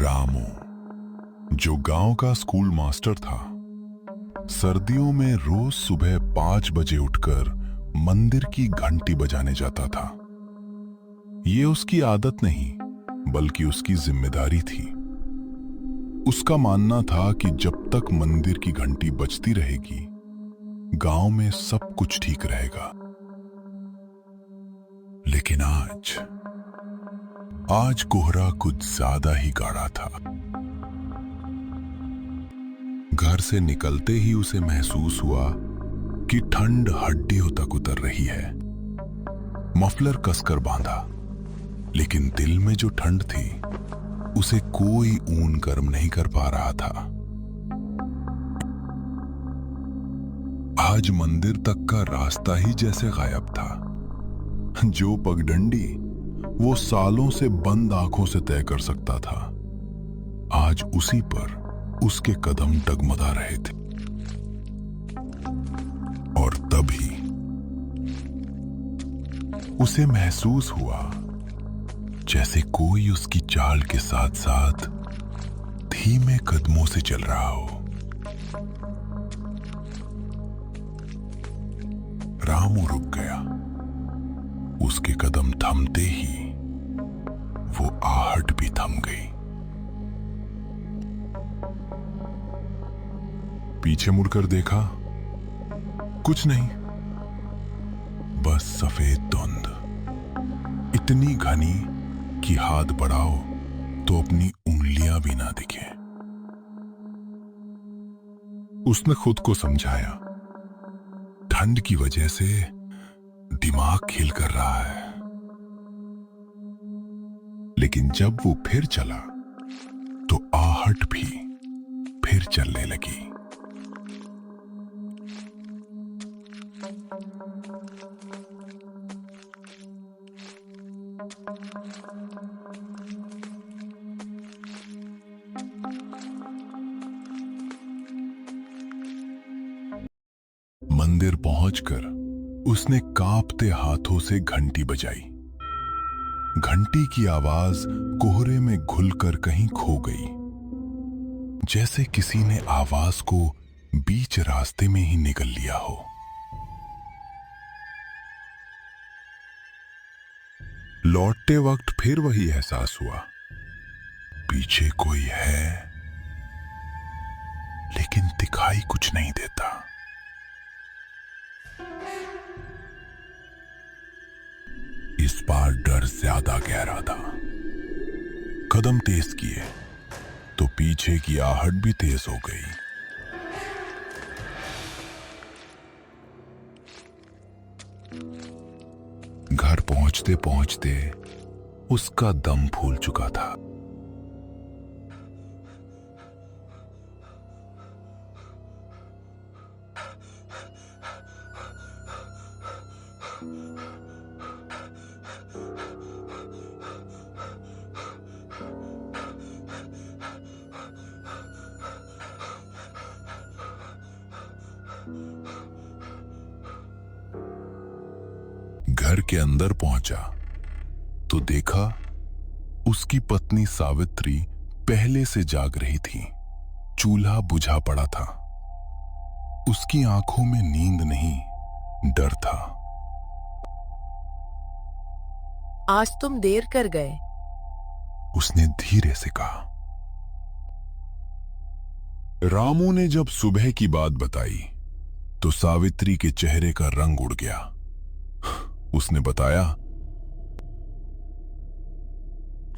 रामू, जो गांव का स्कूल मास्टर था, सर्दियों में रोज सुबह 5 बजे उठकर मंदिर की घंटी बजाने जाता था। ये उसकी आदत नहीं, बल्कि उसकी जिम्मेदारी थी। उसका मानना था कि जब तक मंदिर की घंटी बजती रहेगी, गांव में सब कुछ ठीक रहेगा। लेकिन आज कोहरा कुछ ज्यादा ही गाढ़ा था। घर से निकलते ही उसे महसूस हुआ कि ठंड हड्डियों तक उतर रही है। मफलर कसकर बांधा, लेकिन दिल में जो ठंड थी उसे कोई ऊन गर्म नहीं कर पा रहा था। आज मंदिर तक का रास्ता ही जैसे गायब था। जो पगडंडी वो सालों से बंद आंखों से तय कर सकता था, आज उसी पर उसके कदम डगमगा रहे थे। और तभी उसे महसूस हुआ जैसे कोई उसकी चाल के साथ साथ धीमे कदमों से चल रहा हो। रामू रुक गया। उसके कदम थमते ही वो आहट भी थम गई। पीछे मुड़कर देखा, कुछ नहीं, बस सफेद धुंध, इतनी घनी कि हाथ बढ़ाओ तो अपनी उंगलियां भी ना दिखे। उसने खुद को समझाया, ठंड की वजह से दिमाग खिल कर रहा है। लेकिन जब वो फिर चला तो आहट भी फिर चलने लगी। मंदिर पहुंचकर उसने कांपते हाथों से घंटी बजाई। घंटी की आवाज कोहरे में घुलकर कहीं खो गई, जैसे किसी ने आवाज को बीच रास्ते में ही निगल लिया हो। लौटते वक्त फिर वही एहसास हुआ, पीछे कोई है, लेकिन दिखाई कुछ नहीं देता। इस बार डर ज्यादा गहरा था। कदम तेज किए तो पीछे की आहट भी तेज हो गई। घर पहुंचते पहुंचते उसका दम फूल चुका था। घर के अंदर पहुंचा तो देखा उसकी पत्नी सावित्री पहले से जाग रही थी। चूल्हा बुझा पड़ा था। उसकी आंखों में नींद नहीं, डर था। आज तुम देर कर गए, उसने धीरे से कहा। रामू ने जब सुबह की बात बताई तो सावित्री के चेहरे का रंग उड़ गया। उसने बताया,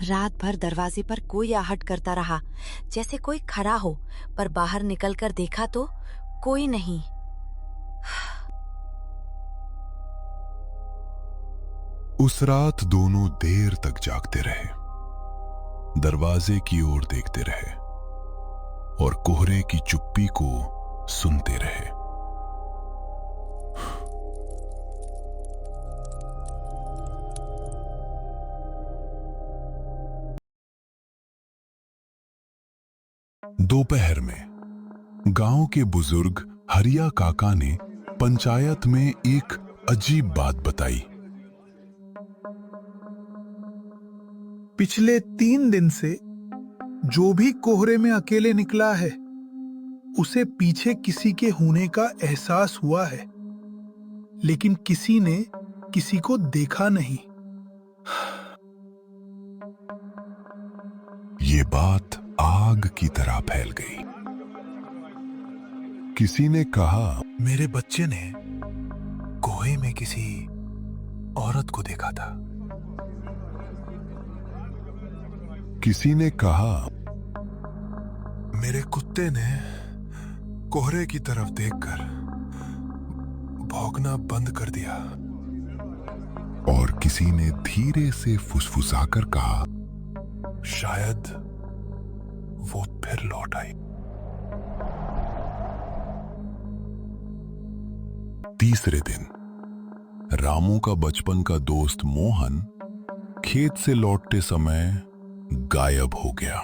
रात भर दरवाजे पर कोई आहट करता रहा, जैसे कोई खड़ा हो, पर बाहर निकलकर देखा तो कोई नहीं। उस रात दोनों देर तक जागते रहे, दरवाजे की ओर देखते रहे और कोहरे की चुप्पी को सुनते रहे। दोपहर में गांव के बुजुर्ग हरिया काका ने पंचायत में एक अजीब बात बताई। पिछले 3 दिन से जो भी कोहरे में अकेले निकला है उसे पीछे किसी के होने का एहसास हुआ है, लेकिन किसी ने किसी को देखा नहीं। ये बात आग की तरह फैल गई। किसी ने कहा, मेरे बच्चे ने कोहे में किसी औरत को देखा था। किसी ने कहा, मेरे कुत्ते ने कोहरे की तरफ देखकर भौंकना बंद कर दिया। और किसी ने धीरे से फुसफुसाकर कहा, शायद वो फिर लौट आई। तीसरे दिन रामू का बचपन का दोस्त मोहन खेत से लौटते समय गायब हो गया।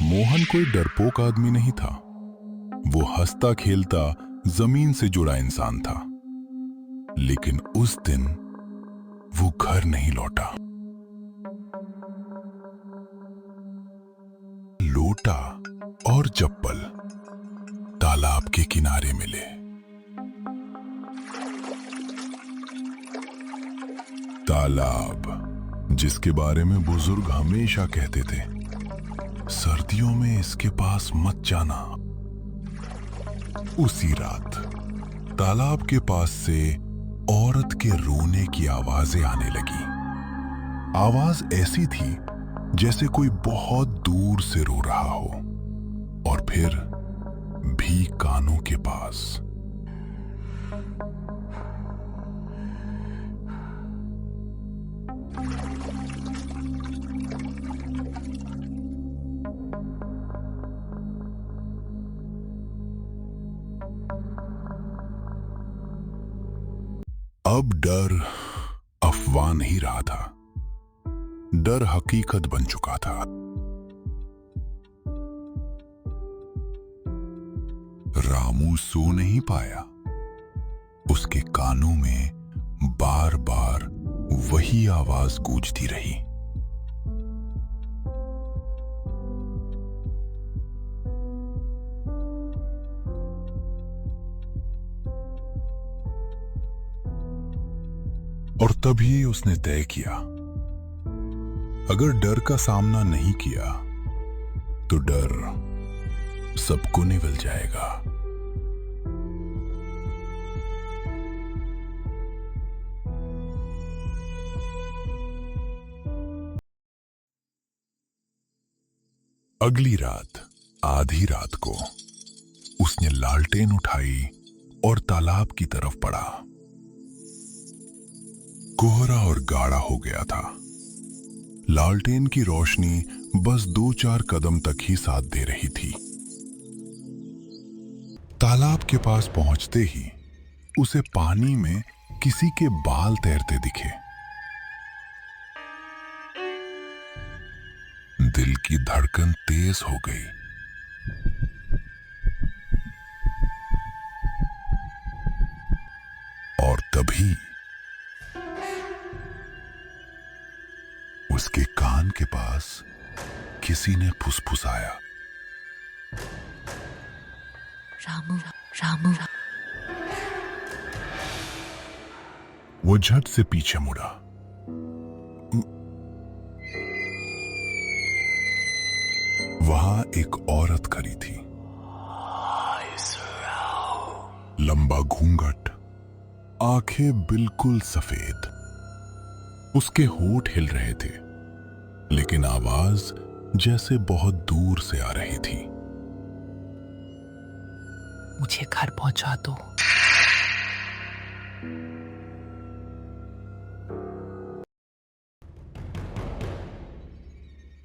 मोहन कोई डरपोक आदमी नहीं था। वो हंसता खेलता जमीन से जुड़ा इंसान था। लेकिन उस दिन वो घर नहीं लौटा। लोटा और चप्पल तालाब के किनारे मिले। तालाब जिसके बारे में बुजुर्ग हमेशा कहते थे, सर्दियों में इसके पास मत जाना। उसी रात तालाब के पास से औरत के रोने की आवाजें आने लगी। आवाज ऐसी थी जैसे कोई बहुत दूर से रो रहा हो, और फिर भी कानों के पास। अब डर अफवाह नहीं रहा था, डर हकीकत बन चुका था। रामू सो नहीं पाया। उसके कानों में बार बार वही आवाज गूंजती रही। और तभी उसने तय किया, अगर डर का सामना नहीं किया तो डर सबको निगल जाएगा। अगली रात आधी रात को उसने लालटेन उठाई और तालाब की तरफ बढ़ा। कोहरा और गाढ़ा हो गया था। लालटेन की रोशनी बस 2-4 कदम तक ही साथ दे रही थी। तालाब के पास पहुंचते ही उसे पानी में किसी के बाल तैरते दिखे। दिल की धड़कन तेज हो गई। और तभी उसके कान के पास किसी ने फुसफुसाया, रामू रामू। वो झट से पीछे मुड़ा। वहां एक औरत खड़ी थी। लंबा घूंघट, आंखें बिल्कुल सफेद। उसके होंठ हिल रहे थे, लेकिन आवाज जैसे बहुत दूर से आ रही थी। मुझे घर पहुंचा दो।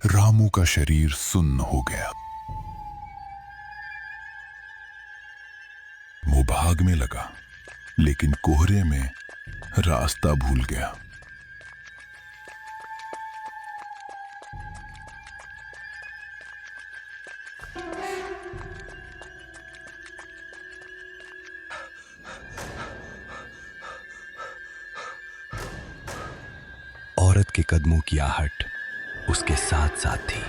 रामू का शरीर सुन्न हो गया। वो भागने लगा, लेकिन कोहरे में रास्ता भूल गया। औरत के कदमों की आहट उसके साथ साथ थी।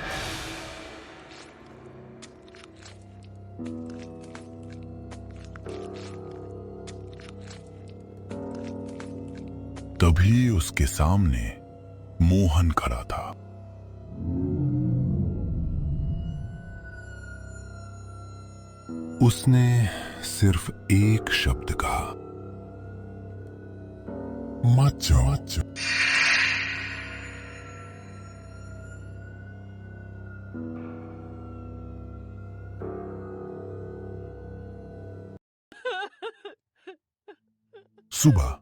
तभी उसके सामने मोहन खड़ा था। उसने सिर्फ एक शब्द कहा, मत जाओ। सुबह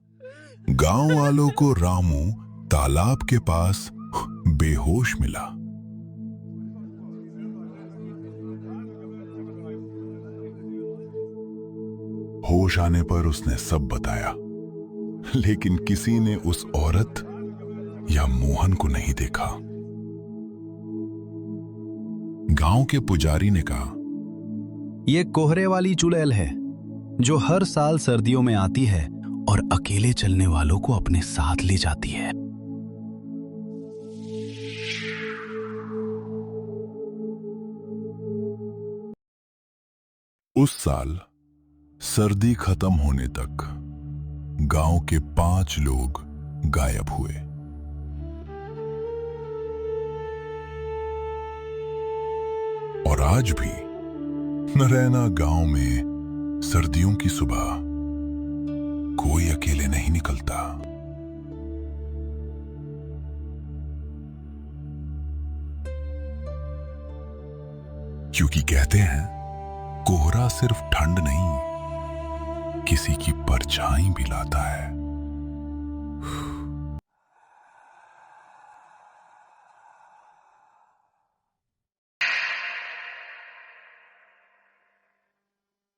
गांव वालों को रामू तालाब के पास बेहोश मिला। होश आने पर उसने सब बताया, लेकिन किसी ने उस औरत या मोहन को नहीं देखा। गांव के पुजारी ने कहा, ये कोहरे वाली चुड़ैल है जो हर साल सर्दियों में आती है और अकेले चलने वालों को अपने साथ ले जाती है। उस साल सर्दी खत्म होने तक गांव के 5 लोग गायब हुए। और आज भी नरैना गांव में सर्दियों की सुबह कोई अकेले नहीं निकलता। क्योंकि कहते हैं, कोहरा सिर्फ ठंड नहीं, किसी की परछाई भी लाता है।